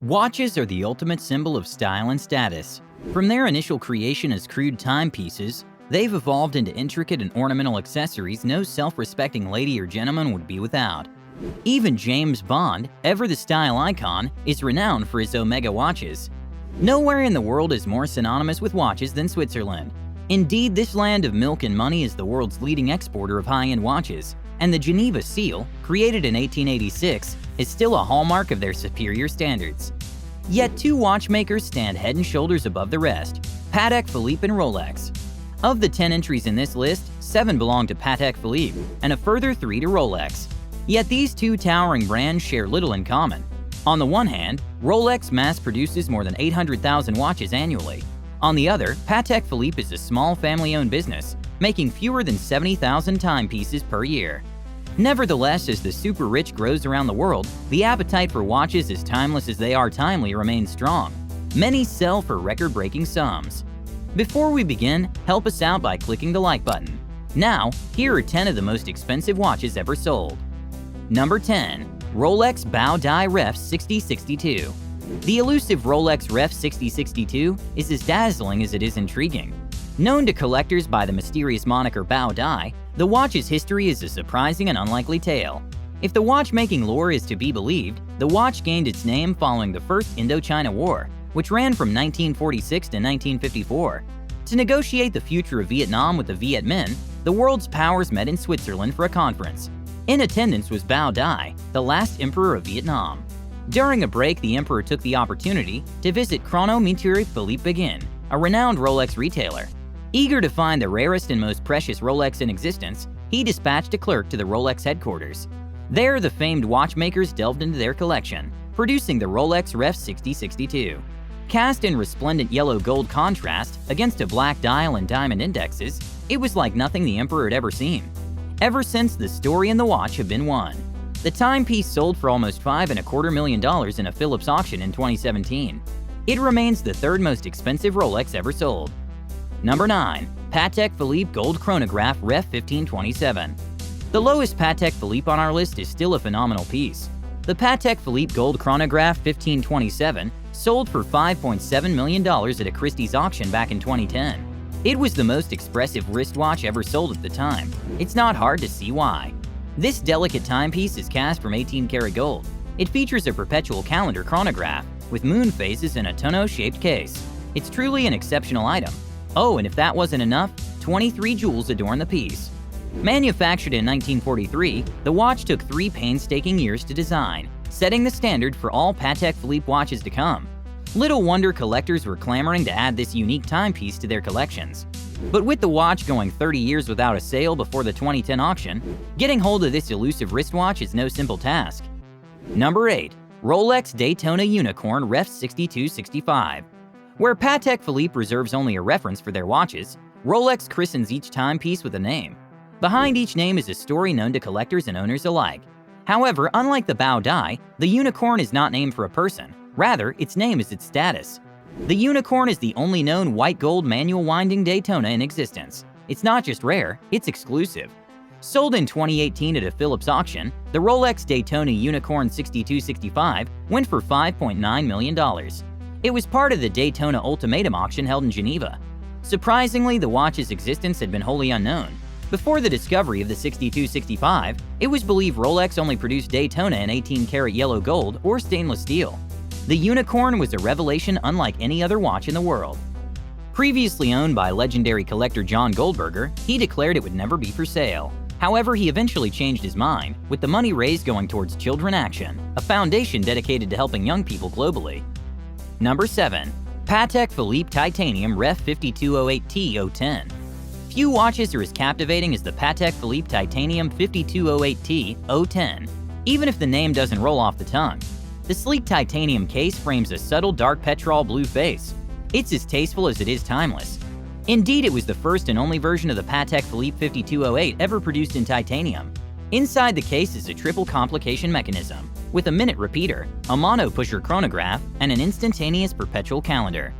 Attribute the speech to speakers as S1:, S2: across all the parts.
S1: Watches are the ultimate symbol of style and status. From their initial creation as crude timepieces, they've evolved into intricate and ornamental accessories no self-respecting lady or gentleman would be without. Even James Bond, ever the style icon, is renowned for his Omega watches. Nowhere in the world is more synonymous with watches than Switzerland. Indeed, this land of milk and money is the world's leading exporter of high-end watches, and the Geneva seal, created in 1886, is still a hallmark of their superior standards. Yet two watchmakers stand head and shoulders above the rest: Patek Philippe and Rolex. Of the 10 entries in this list, 7 belong to Patek Philippe and a further 3 to Rolex. Yet these two towering brands share little in common. On the one hand, Rolex mass produces more than 800,000 watches annually. On the other, Patek Philippe is a small family-owned business, making fewer than 70,000 timepieces per year. Nevertheless, as the super rich grows around the world, the appetite for watches as timeless as they are timely remains strong. Many sell for record-breaking sums. Before we begin, help us out by clicking the like button. Now, here are 10 of the most expensive watches ever sold. Number 10. Rolex Bao Dai Ref 6062. The elusive Rolex Ref 6062 is as dazzling as it is intriguing. Known to collectors by the mysterious moniker Bao Dai, the watch's history is a surprising and unlikely tale. If the watchmaking lore is to be believed, the watch gained its name following the First Indochina War, which ran from 1946 to 1954. To negotiate the future of Vietnam with the Viet Minh, the world's powers met in Switzerland for a conference. In attendance was Bao Dai, the last emperor of Vietnam. During a break, the emperor took the opportunity to visit Chronometre Philippe Begin, a renowned Rolex retailer. Eager to find the rarest and most precious Rolex in existence, he dispatched a clerk to the Rolex headquarters. There, the famed watchmakers delved into their collection, producing the Rolex Ref 6062. Cast in resplendent yellow-gold contrast against a black dial and diamond indexes, it was like nothing the emperor had ever seen. Ever since, the story and the watch have been one. The timepiece sold for almost $5.25 million in a Phillips auction in 2017. It remains the third most expensive Rolex ever sold. Number 9. Patek Philippe Gold Chronograph Ref 1527. The lowest Patek Philippe on our list is still a phenomenal piece. The Patek Philippe Gold Chronograph 1527 sold for $5.7 million at a Christie's auction back in 2010. It was the most expressive wristwatch ever sold at the time. It's not hard to see why. This delicate timepiece is cast from 18-karat gold. It features a perpetual calendar chronograph with moon phases in a tonneau-shaped case. It's truly an exceptional item. Oh, and if that wasn't enough, 23 jewels adorn the piece. Manufactured in 1943, the watch took 3 painstaking years to design, setting the standard for all Patek Philippe watches to come. Little wonder collectors were clamoring to add this unique timepiece to their collections. But with the watch going 30 years without a sale before the 2010 auction, getting hold of this elusive wristwatch is no simple task. Number 8. Rolex Daytona Unicorn Ref 6265. Where Patek Philippe reserves only a reference for their watches, Rolex christens each timepiece with a name. Behind each name is a story known to collectors and owners alike. However, unlike the Bao Dai, the Unicorn is not named for a person. Rather, its name is its status. The Unicorn is the only known white gold manual winding Daytona in existence. It's not just rare, it's exclusive. Sold in 2018 at a Phillips auction, the Rolex Daytona Unicorn 6265 went for $5.9 million. It was part of the Daytona Ultimatum auction held in Geneva. Surprisingly, the watch's existence had been wholly unknown. Before the discovery of the 6265, it was believed Rolex only produced Daytona in 18-karat yellow gold or stainless steel. The Unicorn was a revelation unlike any other watch in the world. Previously owned by legendary collector John Goldberger, he declared it would never be for sale. However, he eventually changed his mind, with the money raised going towards Children Action, a foundation dedicated to helping young people globally. Number 7. Patek Philippe Titanium Ref 5208T 010. Few watches are as captivating as the Patek Philippe Titanium 5208T 010, even if the name doesn't roll off the tongue. The sleek titanium case frames a subtle dark petrol blue face. It's as tasteful as it is timeless. Indeed, it was the first and only version of the Patek Philippe 5208 ever produced in titanium. Inside the case is a triple complication mechanism, with a minute repeater, a mono-pusher chronograph, and an instantaneous perpetual calendar.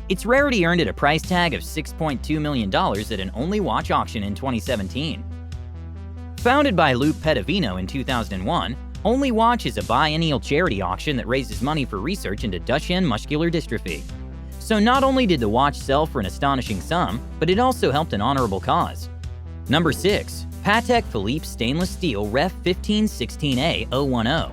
S1: Its rarity earned it a price tag of $6.2 million at an Only Watch auction in 2017. Founded by Luke Pedavino in 2001, Only Watch is a biennial charity auction that raises money for research into Duchenne muscular dystrophy. So not only did the watch sell for an astonishing sum, but it also helped an honorable cause. Number 6. Patek Philippe Stainless Steel Ref 1516A010.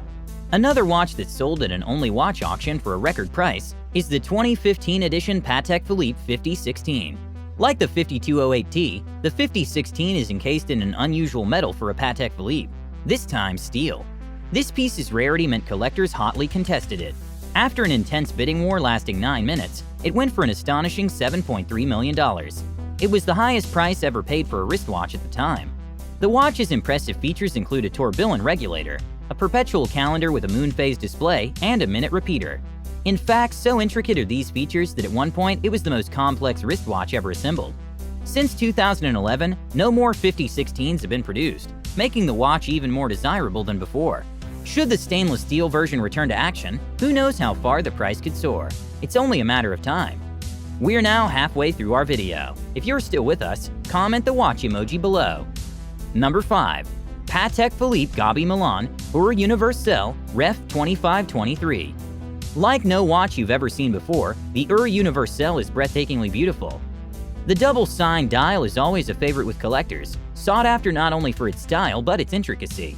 S1: Another watch that sold at an Only Watch auction for a record price is the 2015 edition Patek Philippe 5016. Like the 5208T, the 5016 is encased in an unusual metal for a Patek Philippe, this time steel. This piece's rarity meant collectors hotly contested it. After an intense bidding war lasting 9 minutes, it went for an astonishing $7.3 million. It was the highest price ever paid for a wristwatch at the time. The watch's impressive features include a tourbillon regulator, a perpetual calendar with a moon phase display, and a minute repeater. In fact, so intricate are these features that at one point it was the most complex wristwatch ever assembled. Since 2011, no more 5016s have been produced, making the watch even more desirable than before. Should the stainless steel version return to action, who knows how far the price could soar. It's only a matter of time. We're now halfway through our video. If you're still with us, comment the watch emoji below. Number 5. Patek Philippe Gabi Milan Ur Universelle Ref 2523. Like no watch you've ever seen before, the Ur Universelle is breathtakingly beautiful. The double-sign dial is always a favorite with collectors, sought after not only for its style but its intricacy.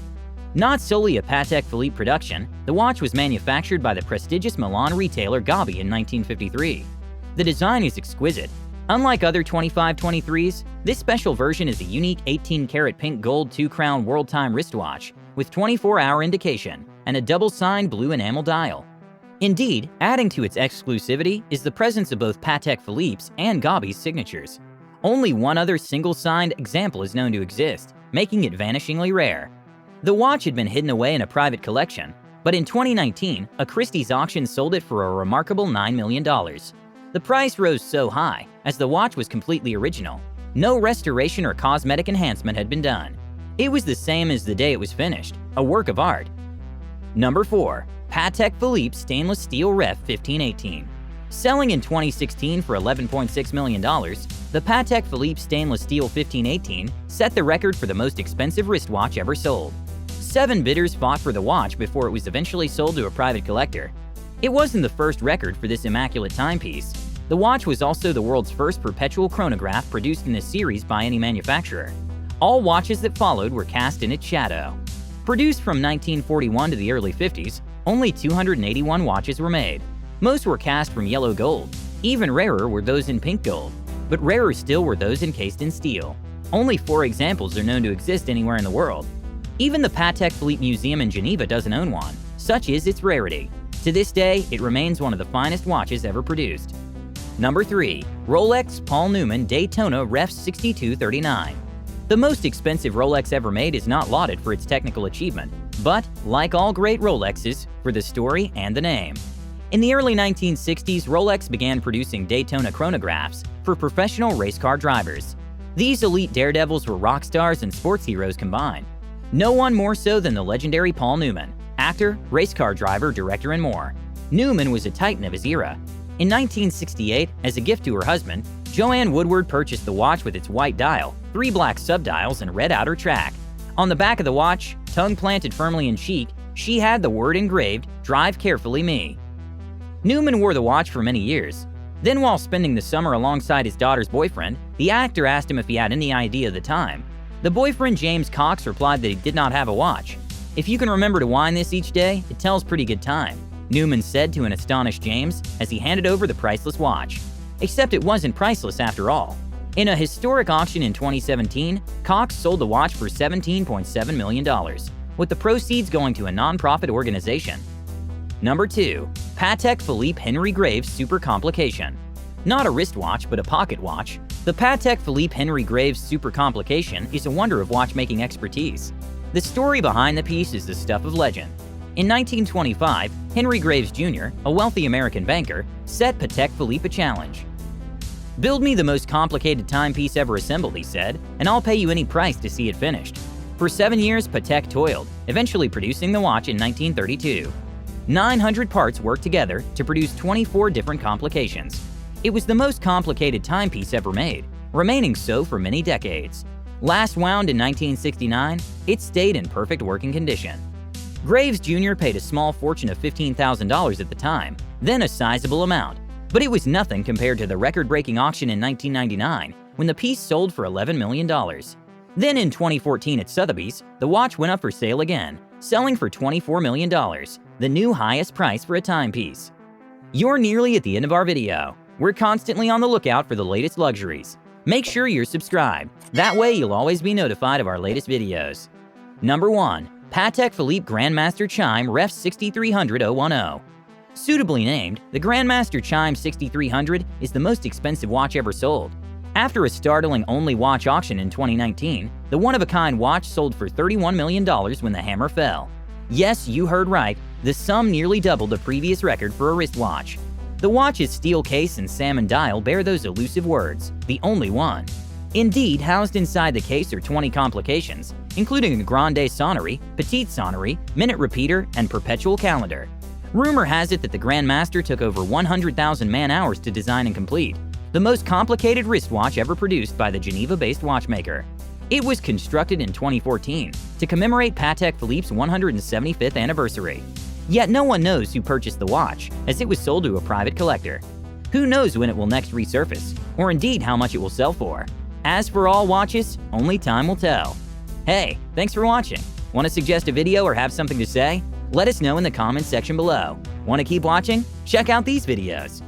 S1: Not solely a Patek Philippe production, the watch was manufactured by the prestigious Milan retailer Gabi in 1953. The design is exquisite. Unlike other 2523s, this special version is a unique 18-karat pink gold 2-crown world time wristwatch with 24-hour indication and a double-sign blue enamel dial. Indeed, adding to its exclusivity is the presence of both Patek Philippe's and Gabi's signatures. Only one other single-signed example is known to exist, making it vanishingly rare. The watch had been hidden away in a private collection, but in 2019, a Christie's auction sold it for a remarkable $9 million. The price rose so high, as the watch was completely original. No restoration or cosmetic enhancement had been done. It was the same as the day it was finished, a work of art. Number 4. Patek Philippe Stainless Steel Ref 1518. Selling in 2016 for $11.6 million, the Patek Philippe Stainless Steel 1518 set the record for the most expensive wristwatch ever sold. 7 bidders fought for the watch before it was eventually sold to a private collector. It wasn't the first record for this immaculate timepiece. The watch was also the world's first perpetual chronograph produced in a series by any manufacturer. All watches that followed were cast in its shadow. Produced from 1941 to the early 50s, only 281 watches were made. Most were cast from yellow gold. Even rarer were those in pink gold. But rarer still were those encased in steel. Only 4 examples are known to exist anywhere in the world. Even the Patek Philippe Museum in Geneva doesn't own one. Such is its rarity. To this day, it remains one of the finest watches ever produced. Number 3. Rolex Paul Newman Daytona Ref 6239. The most expensive Rolex ever made is not lauded for its technical achievement, but, like all great Rolexes, for the story and the name. In the early 1960s, Rolex began producing Daytona chronographs for professional race car drivers. These elite daredevils were rock stars and sports heroes combined. No one more so than the legendary Paul Newman, actor, race car driver, director, and more. Newman was a titan of his era. In 1968, as a gift to her husband, Joanne Woodward purchased the watch with its white dial, 3 black subdials, and red outer track. On the back of the watch, tongue planted firmly in cheek, she had the word engraved, "Drive carefully, me." Newman wore the watch for many years. Then, while spending the summer alongside his daughter's boyfriend, the actor asked him if he had any idea of the time. The boyfriend, James Cox, replied that he did not have a watch. "If you can remember to wind this each day, it tells pretty good time," Newman said to an astonished James as he handed over the priceless watch. Except it wasn't priceless after all. In a historic auction in 2017, Cox sold the watch for $17.7 million, with the proceeds going to a non-profit organization. Number 2. Patek Philippe Henry Graves Super Complication. Not a wristwatch, but a pocket watch, the Patek Philippe Henry Graves Super Complication is a wonder of watchmaking expertise. The story behind the piece is the stuff of legend. In 1925, Henry Graves Jr., a wealthy American banker, set Patek Philippe a challenge. "Build me the most complicated timepiece ever assembled," he said, "and I'll pay you any price to see it finished." For 7 years, Patek toiled, eventually producing the watch in 1932. 900 parts worked together to produce 24 different complications. It was the most complicated timepiece ever made, remaining so for many decades. Last wound in 1969, it stayed in perfect working condition. Graves Jr. paid a small fortune of $15,000 at the time, then a sizable amount, but it was nothing compared to the record-breaking auction in 1999 when the piece sold for $11 million. Then in 2014 at Sotheby's, the watch went up for sale again, selling for $24 million, the new highest price for a timepiece. You're nearly at the end of our video. We're constantly on the lookout for the latest luxuries. Make sure you're subscribed. That way you'll always be notified of our latest videos. Number 1. Patek Philippe Grandmaster Chime Ref 6300010. Suitably named, the Grandmaster Chime 6300 is the most expensive watch ever sold. After a startling only watch auction in 2019, the one-of-a-kind watch sold for $31 million when the hammer fell. Yes, you heard right, the sum nearly doubled the previous record for a wristwatch. The watch's steel case and salmon dial bear those elusive words, the only one. Indeed, housed inside the case are 20 complications, including a grande sonnerie, petite sonnerie, minute repeater, and perpetual calendar. Rumor has it that the Grandmaster took over 100,000 man-hours to design and complete, the most complicated wristwatch ever produced by the Geneva-based watchmaker. It was constructed in 2014 to commemorate Patek Philippe's 175th anniversary. Yet no one knows who purchased the watch, as it was sold to a private collector. Who knows when it will next resurface, or indeed how much it will sell for. As for all watches, only time will tell. Hey, thanks for watching. Want to suggest a video or have something to say? Let us know in the comments section below. Want to keep watching? Check out these videos.